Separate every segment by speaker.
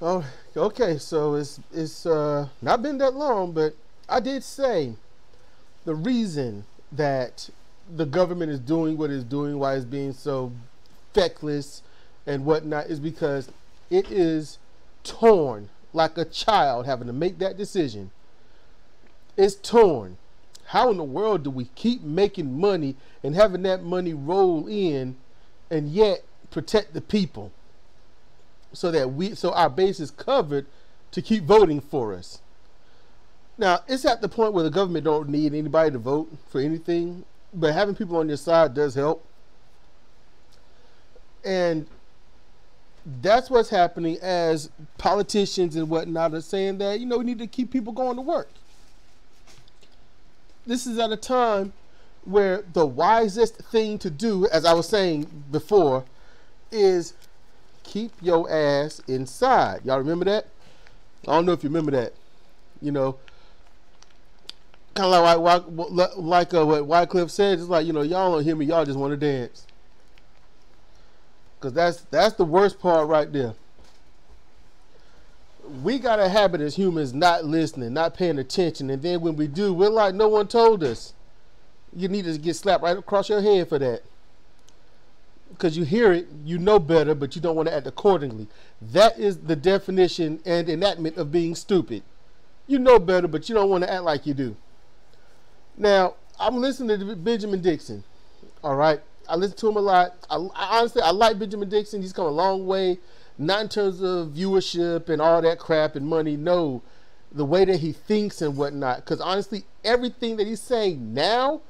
Speaker 1: Oh, okay. So it's not been that long, but I did say the reason that the government is doing what it's doing, why it's being so feckless and whatnot, is because it is torn like a child having to make that decision. It's torn. How in the world do we keep making money and having that money roll in and yet protect the people so that our base is covered to keep voting for us? Now, it's at the point where the government don't need anybody to vote for anything, but having people on your side does help. And that's what's happening as politicians and whatnot are saying that, we need to keep people going to work. This is at a time where the wisest thing to do, as I was saying before, is keep your ass inside. Y'all remember that? I don't know if you remember that. Kind of like what Wycliffe said. It's like, y'all don't hear me. Y'all just want to dance. Because that's the worst part right there. We got a habit as humans not listening, not paying attention. And then when we do, we're like, no one told us. You need to get slapped right across your head for that. Because you hear it, you know better, but you don't want to act accordingly. That is the definition and enactment of being stupid. You know better, but you don't want to act like you do. Now, I'm listening to Benjamin Dixon. All right. I listen to him a lot. Honestly, I like Benjamin Dixon. He's come a long way. Not in terms of viewership and all that crap and money. No, the way that he thinks and whatnot. Because honestly, everything that he's saying now,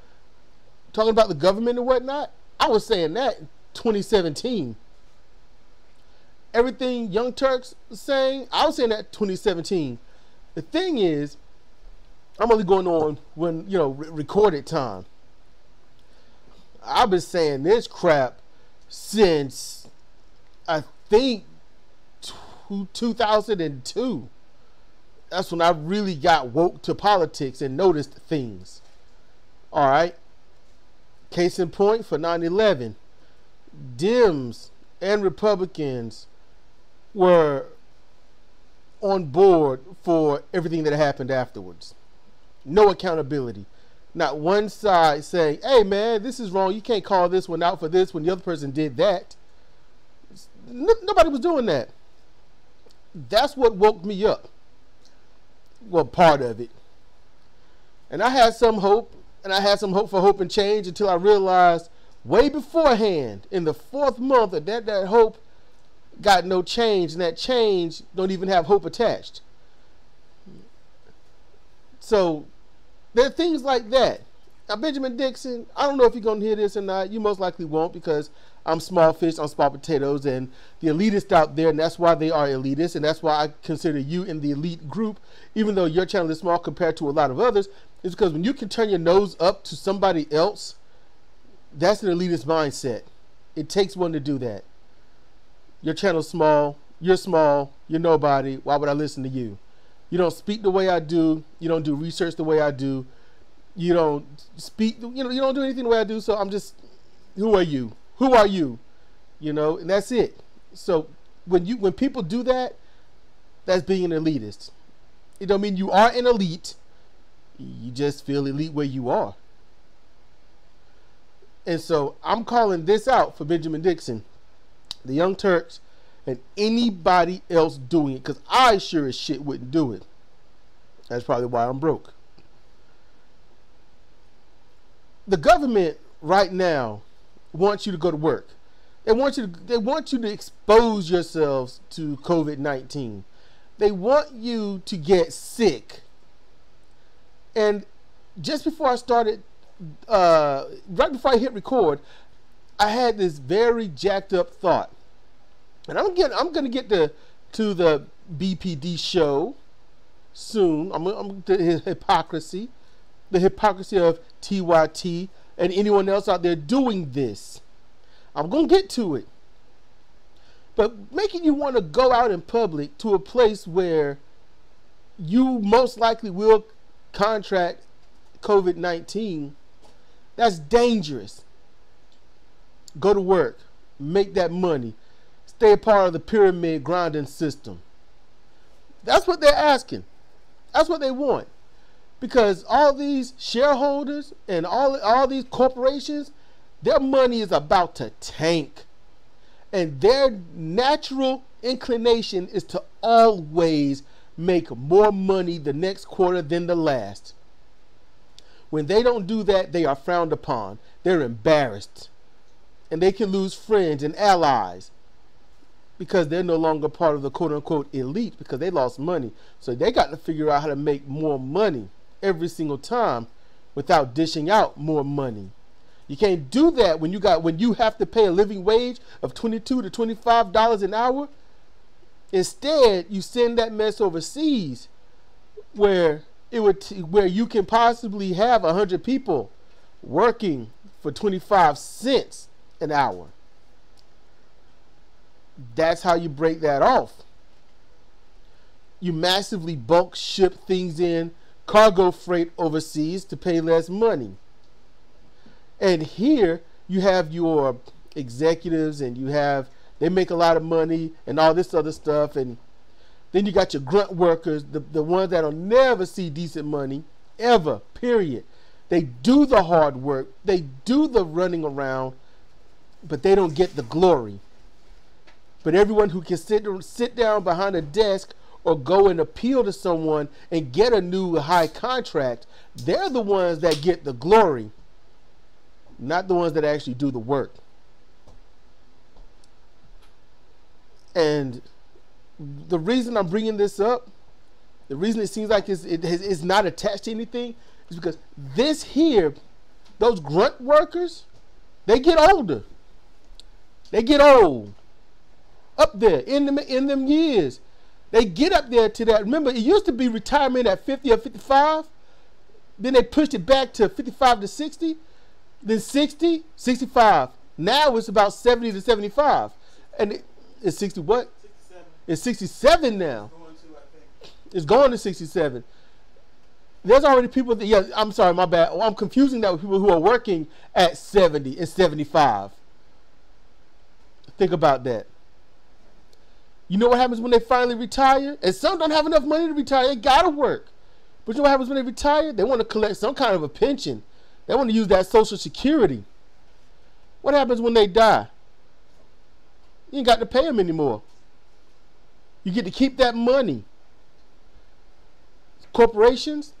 Speaker 1: talking about the government and whatnot, I was saying that in 2017. Everything Young Turks was saying, I was saying that in 2017. The thing is, I'm only going on when, recorded time. I've been saying this crap since, I think, 2002. That's when I really got woke to politics and noticed things. All right. Case in point for 9/11. Dems and Republicans were on board for everything that happened afterwards. No accountability. Not one side saying, hey, man, this is wrong. You can't call this one out for this when the other person did that. Nobody was doing that. That's what woke me up. Well, part of it. And I had some hope, and I had some hope for hope and change until I realized way beforehand, in the 4th month, that hope got no change, and that change don't even have hope attached. So there are things like that. Now, Benjamin Dixon, I don't know if you're going to hear this or not. You most likely won't, because I'm small fish on small potatoes, and the elitists out there, and that's why they are elitists, and that's why I consider you in the elite group, even though your channel is small compared to a lot of others, is because when you can turn your nose up to somebody else, that's an elitist mindset. It takes one to do that. Your channel's small, you're nobody, why would I listen to you? You don't speak the way I do, you don't do research the way I do, you don't speak, you don't do anything the way I do, so I'm just, who are you? Who are you? And that's it. So when people do that, that's being an elitist. It don't mean you are an elite. You just feel elite where you are. And so I'm calling this out for Benjamin Dixon, the Young Turks, and anybody else doing it, because I sure as shit wouldn't do it. That's probably why I'm broke. The government right now wants you to go to work. They want you to expose yourselves to COVID-19. They want you to get sick. And just before I started, right before I hit record, I had this very jacked up thought. And I'm gonna get to the BPD show soon. I'm the hypocrisy of TYT and anyone else out there doing this. I'm gonna get to it. But making you want to go out in public to a place where you most likely will contract COVID-19, that's dangerous. Go to work, make that money, stay a part of the pyramid grinding system. That's what they're asking. That's what they want. Because all these shareholders and all these corporations, their money is about to tank. And their natural inclination is to always make more money the next quarter than the last. When they don't do that, they are frowned upon. They're embarrassed. And they can lose friends and allies because they're no longer part of the quote-unquote elite because they lost money. So they got to figure out how to make more money every single time without dishing out more money. You can't do that when you have to pay a living wage of $22 to $25 an hour. Instead, you send that mess overseas where you can possibly have 100 people working for 25 cents an hour. That's how you break that off. You massively bulk ship things in cargo freight overseas to pay less money. And here you have your executives and they make a lot of money and all this other stuff. And then you got your grunt workers, the ones that'll never see decent money ever, period. They do the hard work. They do the running around, but they don't get the glory. But everyone who can sit down behind a desk or go and appeal to someone and get a new high contract, they're the ones that get the glory, not the ones that actually do the work. And the reason I'm bringing this up, the reason it seems like it's not attached to anything, is because this here, those grunt workers, they get older. They get old. Up there in them years. They get up there to that. Remember, it used to be retirement at 50 or 55. Then they pushed it back to 55 to 60. Then 60, 65. Now it's about 70 to 75. And it's 60 what? 67. It's 67 now. It's going to 67. There's already people that, yeah, I'm sorry, my bad. I'm confusing that with people who are working at 70 and 75. Think about that. You know what happens when they finally retire? And some don't have enough money to retire. They gotta work. But you know what happens when they retire? They want to collect some kind of a pension. They want to use that Social Security. What happens when they die? You ain't got to pay them anymore. You get to keep that money. Corporations,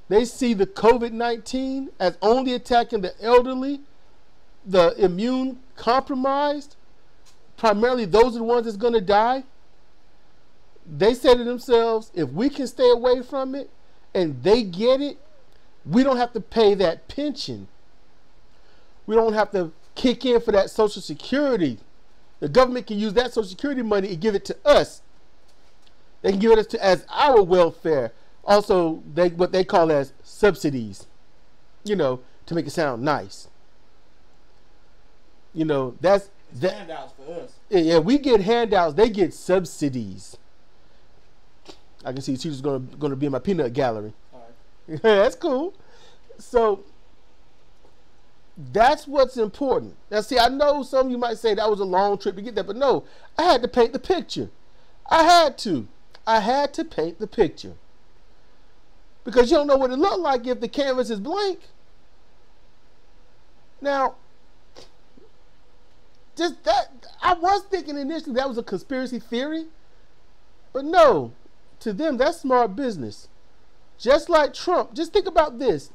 Speaker 1: they see the COVID-19 as only attacking the elderly, the immune compromised. Primarily, those are the ones that's going to die. They say to themselves, if we can stay away from it and they get it, we don't have to pay that pension. We don't have to kick in for that Social Security. The government can use that Social Security money and give it to us. They can give it as our welfare. Also, what they call as subsidies, to make it sound nice. That's handouts for us. Yeah, we get handouts. They get subsidies. I can see she's going to be in my peanut gallery. All right. That's cool. So that's what's important. Now, see, I know some of you might say that was a long trip to get there, but no, I had to paint the picture. I had to paint the picture. Because you don't know what it looked like if the canvas is blank. Now, just that, I was thinking initially that was a conspiracy theory, but no, to them that's smart business. Just like Trump, just think about this.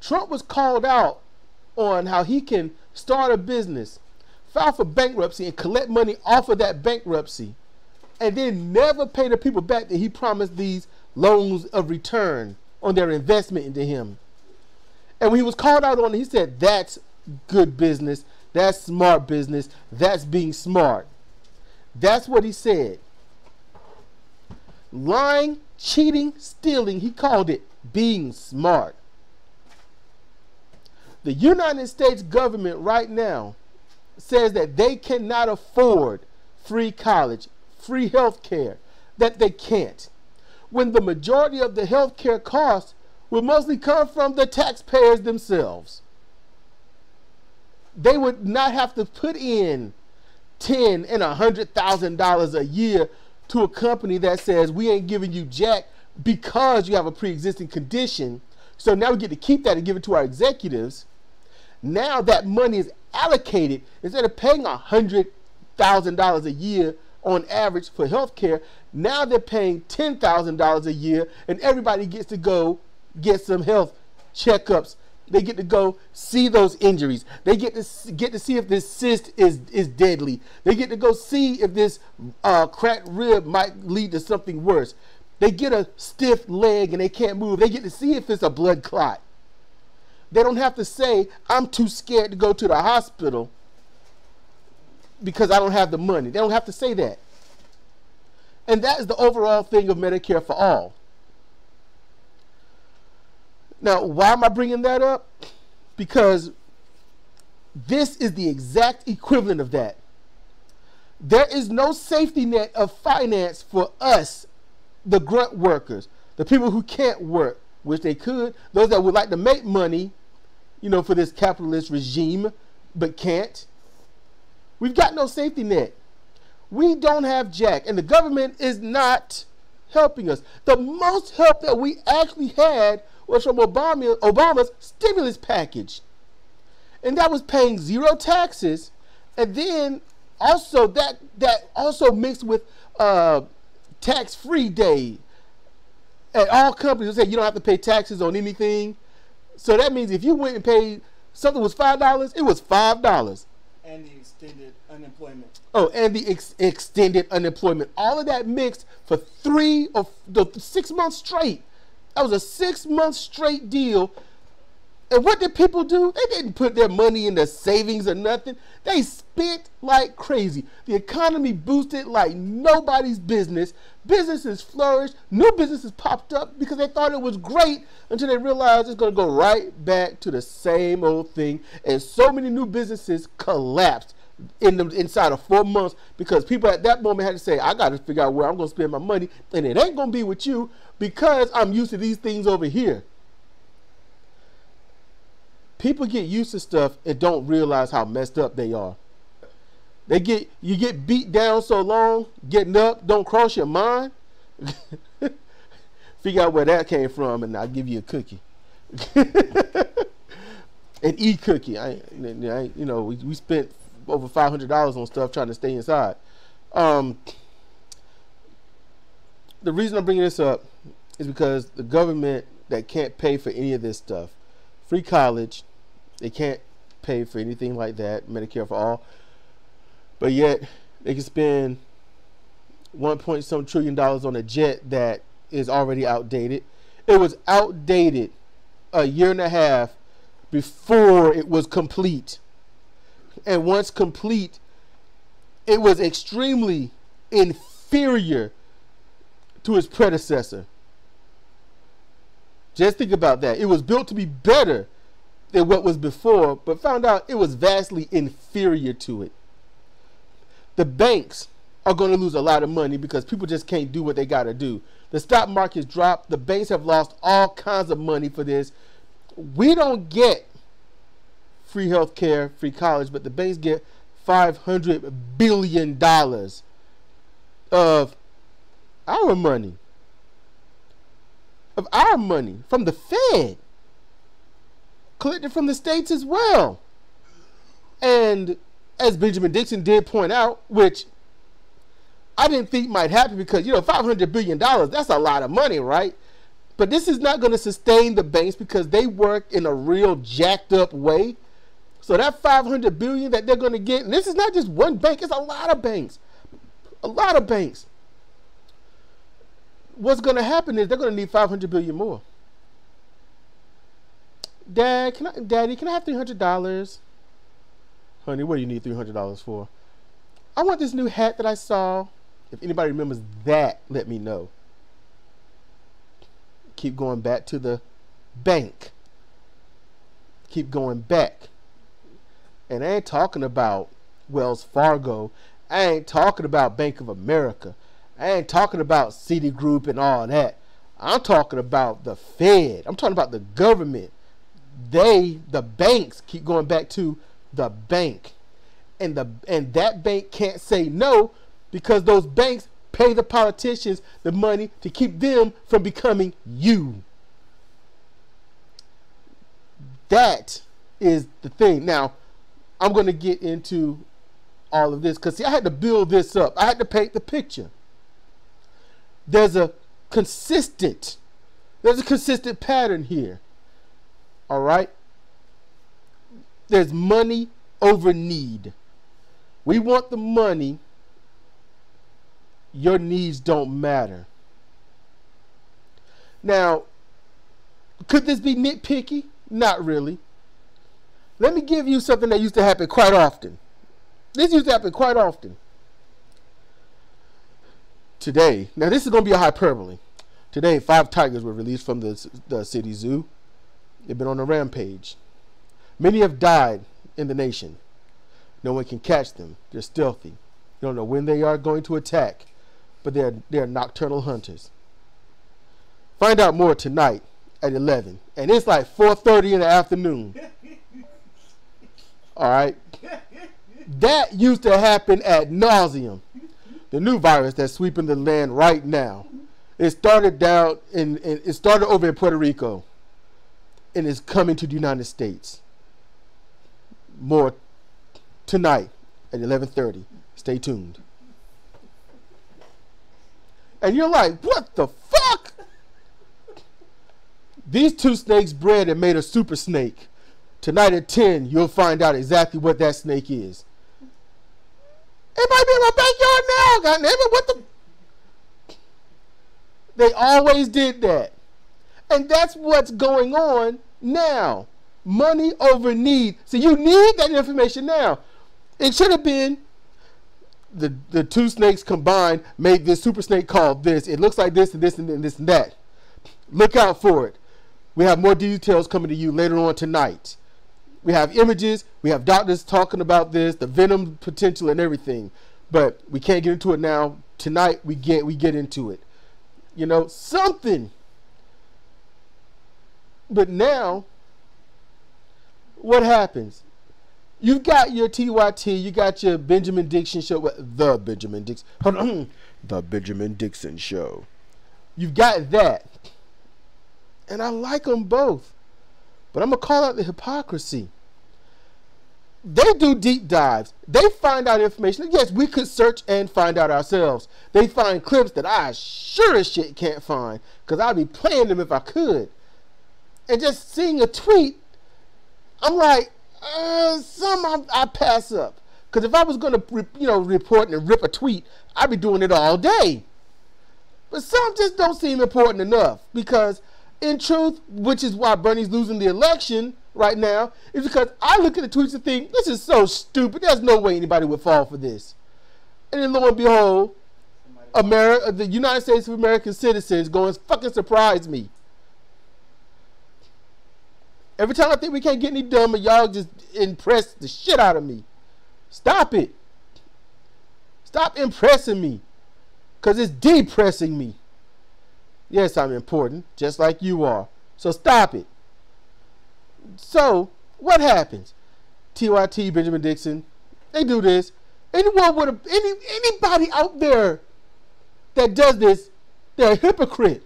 Speaker 1: Trump was called out on how he can start a business, file for bankruptcy and collect money off of that bankruptcy, and then never pay the people back that he promised these loans of return on their investment into him. And when he was called out on it, he said, that's good business. That's smart business. That's being smart. That's what he said. Lying, cheating, stealing, he called it being smart. The United States government right now says that they cannot afford free college, free health care, that they can't, when the majority of the health care costs will mostly come from the taxpayers themselves. They would not have to put in $10,000 and $100,000 a year to a company that says we ain't giving you jack because you have a pre-existing condition. So now we get to keep that and give it to our executives. Now that money is allocated. Instead of paying $100,000 a year on average for health care, now they're paying $10,000 a year, and everybody gets to go get some health checkups. They get to go see those injuries. They get to see if this cyst is deadly. They get to go see if this cracked rib might lead to something worse. They get a stiff leg and they can't move. They get to see if it's a blood clot. They don't have to say, I'm too scared to go to the hospital because I don't have the money. They don't have to say that. And that is the overall thing of Medicare for all. Now, why am I bringing that up? Because this is the exact equivalent of that. There is no safety net of finance for us, the grunt workers, the people who can't work, which they could, those that would like to make money, you know, for this capitalist regime, but can't. We've got no safety net. We don't have jack, and the government is not helping us. The most help that we actually had was from Obama's stimulus package. And that was paying zero taxes. And then also that also mixed with tax-free day. At all companies say you don't have to pay taxes on anything. So that means if you went and paid something was $5, it was $5.
Speaker 2: And the extended unemployment.
Speaker 1: Oh, and the extended unemployment. All of that mixed for 6 months straight. That was a 6 month straight deal. And what did people do? They didn't put their money in the savings or nothing. They spent like crazy. The economy boosted like nobody's business. Businesses flourished. New businesses popped up because they thought it was great until they realized it's going to go right back to the same old thing. And so many new businesses collapsed inside of 4 months because people at that moment had to say, I got to figure out where I'm going to spend my money. And it ain't going to be with you because I'm used to these things over here. People get used to stuff and don't realize how messed up they are. You get beat down so long, getting up don't cross your mind. Figure out where that came from, and I'll give you a cookie. An e-cookie. We spent over $500 on stuff trying to stay inside. The reason I'm bringing this up is because the government that can't pay for any of this stuff, free college, they can't pay for anything like that, Medicare for all. But yet they can spend $1.some trillion on a jet that is already outdated. It was outdated a year and a half before it was complete. And once complete, it was extremely inferior to its predecessor. Just think about that. It was built to be better than what was before, but found out it was vastly inferior to it. The banks are going to lose a lot of money because people just can't do what they got to do. The stock market's dropped. The banks have lost all kinds of money for this. We don't get free health care, free college, but the banks get $500 billion of our money. Of our money from the Fed. Collected from the states as well. And as Benjamin Dixon did point out, which I didn't think might happen because, $500 billion, that's a lot of money, right? But this is not going to sustain the banks because they work in a real jacked up way. So that $500 billion that they're going to get, and this is not just one bank, it's a lot of banks. A lot of banks. What's going to happen is they're going to need $500 billion more. Daddy, can I have $300? Honey, what do you need $300 for? I want this new hat that I saw. If anybody remembers that, let me know. Keep going back to the bank. Keep going back. And I ain't talking about Wells Fargo. I ain't talking about Bank of America. I ain't talking about Citigroup and all that. I'm talking about the Fed. I'm talking about the government. The banks, keep going back to the bank. And that bank can't say no because those banks pay the politicians the money to keep them from becoming you. That is the thing. Now, I'm going to get into all of this because, see, I had to build this up. I had to paint the picture. There's a consistent pattern here. All right? There's money over need. We want the money. Your needs don't matter. Now, could this be nitpicky? Not really. Let me give you something that used to happen quite often. This used to happen quite often. Today, now this is going to be a hyperbole. Today, 5 tigers were released from the city zoo. They've been on a rampage. Many have died in the nation. No one can catch them. They're stealthy. You don't know when they are going to attack, but they're nocturnal hunters. Find out more tonight at 11, and it's like 4:30 in the afternoon. All right, that used to happen ad nauseum. The new virus that's sweeping the land right now, it started it started over in Puerto Rico, and is coming to the United States. More tonight at 11:30. Stay tuned. And you're like, what the fuck? These 2 snakes bred and made a super snake. Tonight at 10, you'll find out exactly what that snake is. It might be in my backyard now, goddammit. What the? They always did that. And that's what's going on now. Money over need. So you need that information now. It should have been the 2 snakes combined made this super snake called this. It looks like this and this and this and that. Look out for it. We have more details coming to you later on tonight. We have images. We have doctors talking about this, the venom potential and everything. But we can't get into it now. Tonight we get into it. You know, something. But now, what happens? You've got your TYT, you got your Benjamin Dixon show, the Benjamin Dixon, the Benjamin Dixon show. You've got that. And I like them both. But I'm going to call out the hypocrisy. They do deep dives. They find out information. Yes, we could search and find out ourselves. They find clips that I sure as shit can't find, because I'd be playing them if I could. And just seeing a tweet, I'm like, I pass up. Because if I was going to, report and rip a tweet, I'd be doing it all day. But some just don't seem important enough. Because in truth, which is why Bernie's losing the election right now, is because I look at the tweets and think, this is so stupid. There's no way anybody would fall for this. And then lo and behold, the United States of American citizens go and fucking surprise me. Every time I think we can't get any dumber, y'all just impress the shit out of me. Stop it. Stop impressing me. Because it's depressing me. Yes, I'm important, just like you are. So stop it. So, what happens? TYT, Benjamin Dixon, they do this. Anybody out there that does this, they're a hypocrite.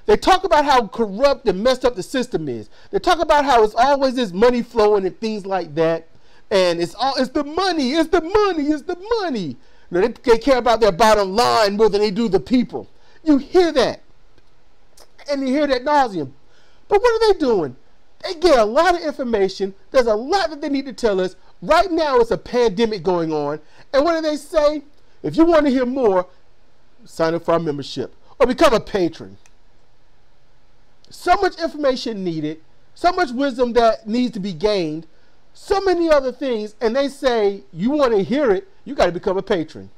Speaker 1: They talk about how corrupt and messed up the system is. They talk about how it's always this money flowing and things like that. And it's the money, it's the money, it's the money. You know, they care about their bottom line more than they do the people. You hear that. And you hear that nauseum. But what are they doing? They get a lot of information. There's a lot that they need to tell us. Right now it's a pandemic going on. And what do they say? If you want to hear more, sign up for our membership or become a patron. So much information needed, so much wisdom that needs to be gained, so many other things, and they say, you want to hear it, you got to become a patron.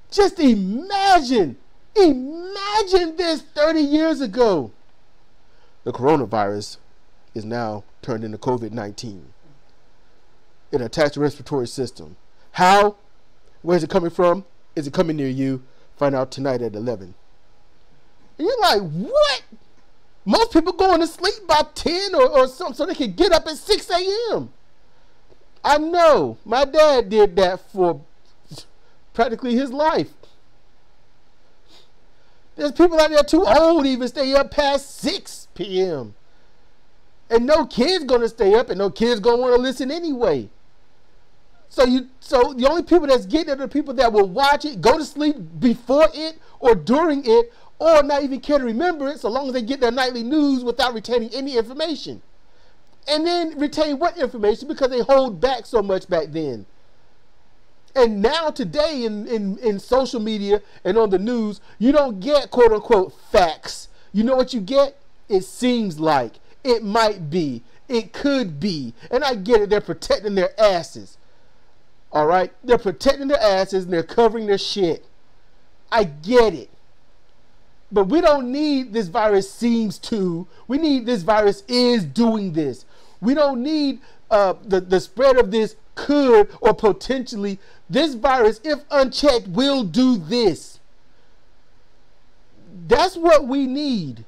Speaker 1: Just imagine this 30 years ago. The coronavirus is now turned into COVID-19. It attacks the respiratory system. How? Where's it coming from? Is it coming near you? Find out tonight at 11. And you're like, what? Most people going to sleep by 10 or something so they can get up at 6 a.m. I know. My dad did that for practically his life. There's people out there too old to even stay up past 6 p.m. And no kid's gonna stay up, and no kid's gonna want to listen anyway. So the only people that's getting it are the people that will watch it, go to sleep before it or during it, or not even care to remember it, so long as they get their nightly news without retaining any information. And then retain what information? Because they hold back so much back then. And now today in social media and on the news, you don't get quote unquote facts. You know what you get? It seems like, it might be, it could be. And I get it, they're protecting their asses. All right? They're protecting their asses and they're covering their shit. I get it. But we don't need this virus seems to. We need this virus is doing this. We don't need the spread of this could or potentially. This virus, if unchecked, will do this. That's what we need.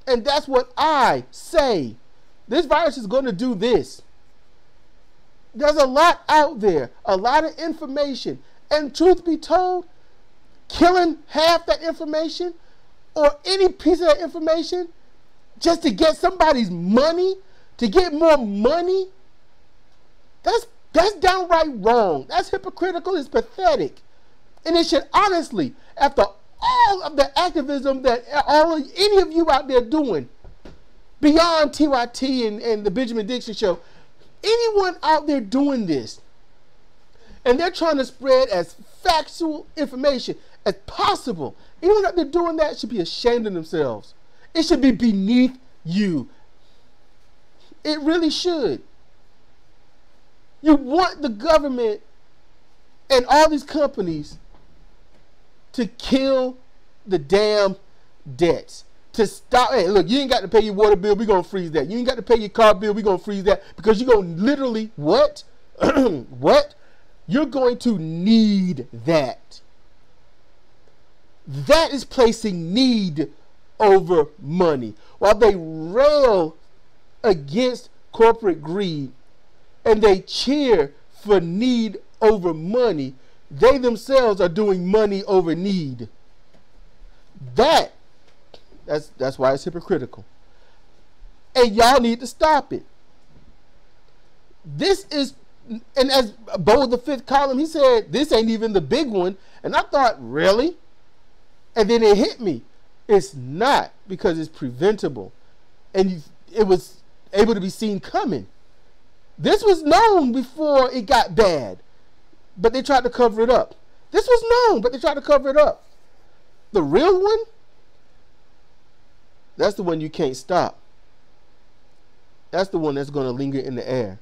Speaker 1: And that's what I say. This virus is going to do this. There's a lot out there, a lot of information. And truth be told, killing half that information or any piece of that information just to get somebody's money, to get more money, that's downright wrong. That's hypocritical. It's pathetic. And it should honestly, after all of the activism that any of you out there doing, beyond TYT and the Benjamin Dixon Show, anyone out there doing this, and they're trying to spread as factual information as possible, anyone out there doing that should be ashamed of themselves. It should be beneath you. It really should. You want the government and all these companies to kill the damn debts. To stop. Hey, look, you ain't got to pay your water bill. We're going to freeze that. You ain't got to pay your car bill. We're going to freeze that. Because you're going to literally, what? What? You're going to need that. That is placing need over money. While they rail against corporate greed and they cheer for need over money, they themselves are doing money over need. That's why it's hypocritical. And y'all need to stop it. This is, and as Bo the fifth column, he said, this ain't even the big one. And I thought, really? And then it hit me. It's not, because it's preventable. And it was able to be seen coming. This was known before it got bad, but they tried to cover it up. This was known, but they tried to cover it up. The real one, that's the one you can't stop. That's the one that's going to linger in the air.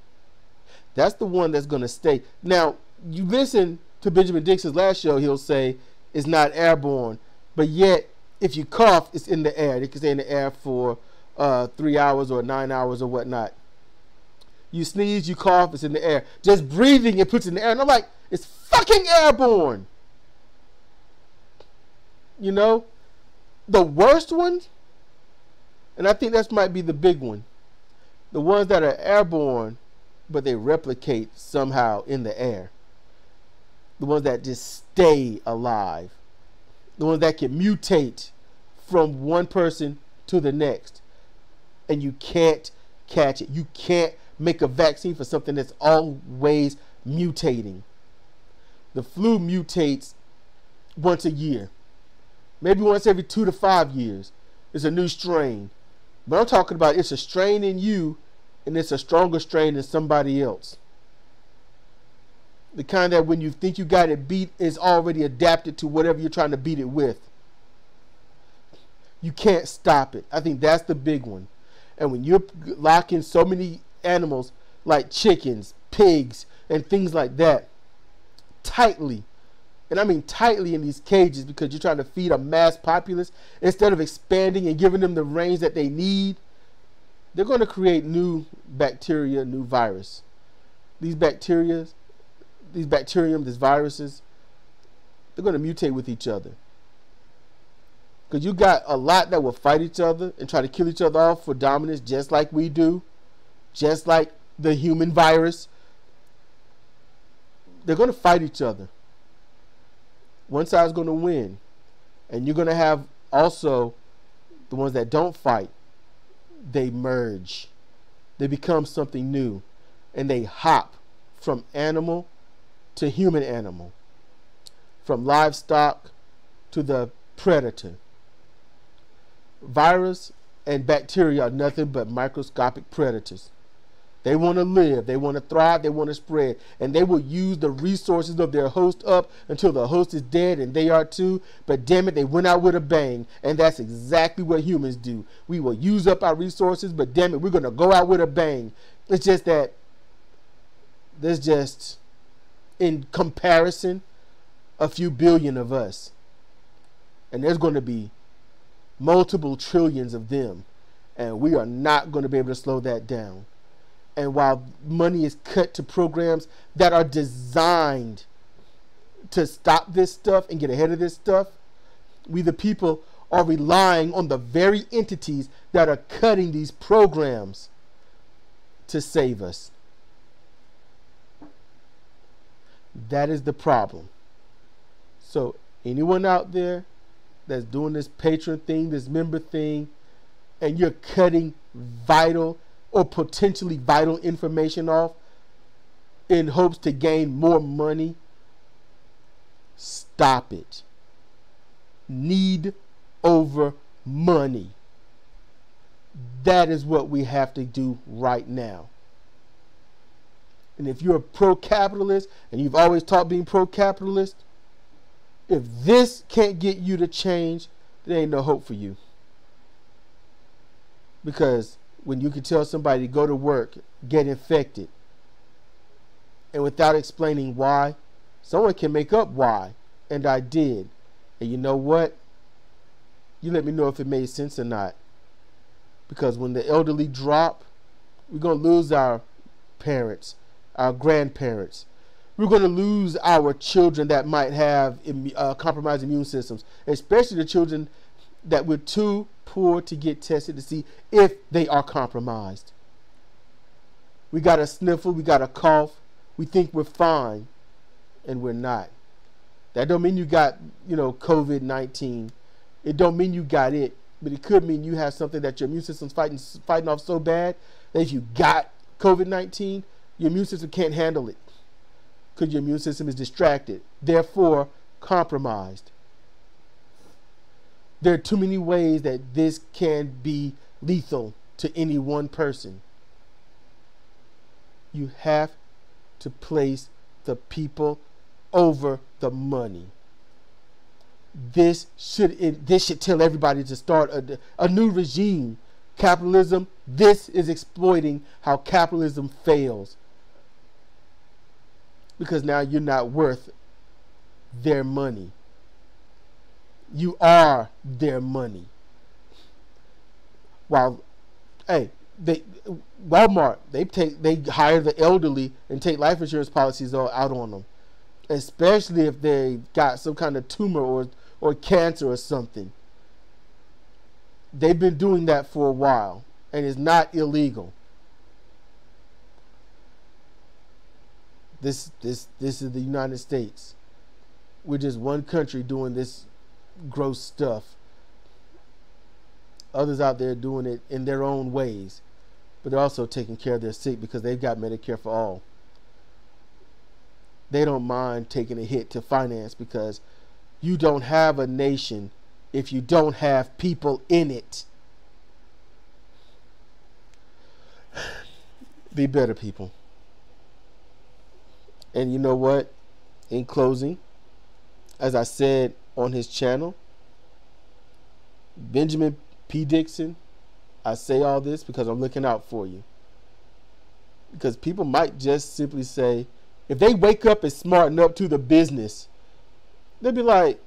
Speaker 1: That's the one that's going to stay. Now, you listen to Benjamin Dixon's last show, he'll say it's not airborne. But yet, if you cough, it's in the air. They can stay in the air for 3 hours or 9 hours or whatnot. You sneeze, you cough, it's in the air. Just breathing, it puts it in the air. And I'm like, it's fucking airborne. You know? The worst ones, and I think that might be the big one, the ones that are airborne, but they replicate somehow in the air. The ones that just stay alive. The ones that can mutate from one person to the next. And you can't catch it. You can't make a vaccine for something that's always mutating. The flu mutates once a year. Maybe once every 2 to 5 years. It's a new strain. But I'm talking about it's a strain in you, and it's a stronger strain than somebody else. The kind that when you think you got it beat is already adapted to whatever you're trying to beat it with. You can't stop it. I think that's the big one. And when you're locking so many animals like chickens, pigs, and things like that tightly, and I mean tightly in these cages because you're trying to feed a mass populace instead of expanding and giving them the range that they need, they're going to create new bacteria, new virus. These bacterium, these viruses, they're going to mutate with each other. Because you got a lot that will fight each other and try to kill each other off for dominance, just like we do, just like the human virus. They're going to fight each other. One side's going to win. And you're going to have Also, the ones that don't fight, they merge. They become something new. And they hop from animal to human animal. From livestock to the predator. Virus and bacteria are nothing but microscopic predators. They want to live, they want to thrive, they want to spread, and they will use the resources of their host up until the host is dead, and they are too. But damn it, they went out with a bang, and that's exactly what humans do. We will use up our resources, but damn it, we're going to go out with a bang. It's just that there's just, in comparison, a few billion of us, and there's going to be multiple trillions of them, and we are not going to be able to slow that down. And while money is cut to programs that are designed to stop this stuff and get ahead of this stuff, we the people are relying on the very entities that are cutting these programs to save us. That is the problem. So anyone out there that's doing this patron thing, this member thing, and you're cutting vital or potentially vital information off in hopes to gain more money, stop it. Need over money. That is what we have to do right now. And if you're a pro-capitalist and you've always taught being pro-capitalist, if this can't get you to change, there ain't no hope for you. Because when you can tell somebody to go to work, get infected, and without explaining why, someone can make up why. And I did. And you know what? You let me know if it made sense or not. Because when the elderly drop, we're going to lose our parents, our grandparents. We're going to lose our children that might have compromised immune systems, especially the children that were too poor to get tested to see if they are compromised. We got a sniffle, we got a cough, we think we're fine, and we're not. That don't mean you got, COVID-19. It don't mean you got it, but it could mean you have something that your immune system's fighting off so bad that if you got COVID-19, your immune system can't handle it because your immune system is distracted, therefore compromised. There are too many ways that this can be lethal to any one person. You have to place the people over the money. This should tell everybody to start a new regime. Capitalism, this is exploiting how capitalism fails. Because now you're not worth their money. You are their money. While, Walmart, they hire the elderly and take life insurance policies out on them, especially if they got some kind of tumor or cancer or something. They've been doing that for a while, and it's not illegal. This is the United States. We're just one country doing this gross stuff. Others out there doing it in their own ways, but they're also taking care of their sick because they've got Medicare for all. They don't mind taking a hit to finance because you don't have a nation if you don't have people in it. Be better, people. And you know what? In closing, as I said on his channel, Benjamin P. Dixon, I say all this because I'm looking out for you. Because people might just simply say, if they wake up and smarten up to the business, they'll be like,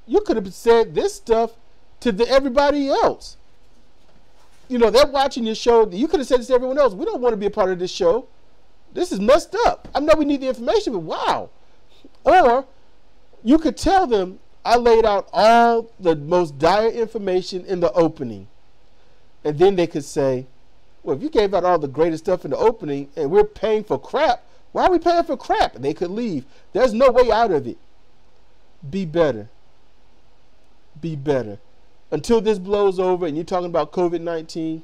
Speaker 1: you could have said this stuff to everybody else. They're watching your show. You could have said this to everyone else. We don't want to be a part of this show. This is messed up. I know we need the information, but wow. Or you could tell them, I laid out all the most dire information in the opening. And then they could say, well, if you gave out all the greatest stuff in the opening and we're paying for crap, why are we paying for crap? And they could leave. There's no way out of it. Be better. Be better. Until this blows over and you're talking about COVID-19,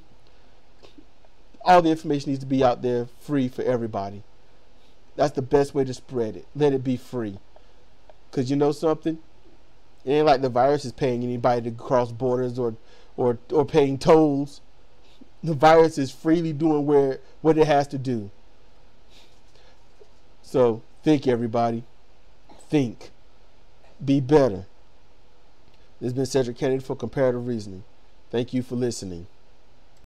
Speaker 1: all the information needs to be out there free for everybody. That's the best way to spread it. Let it be free. Because you know something? It ain't like the virus is paying anybody to cross borders or paying tolls. The virus is freely doing what it has to do. So think, everybody. Think. Be better. This has been Cedric Kennedy for Comparative Reasoning. Thank you for listening.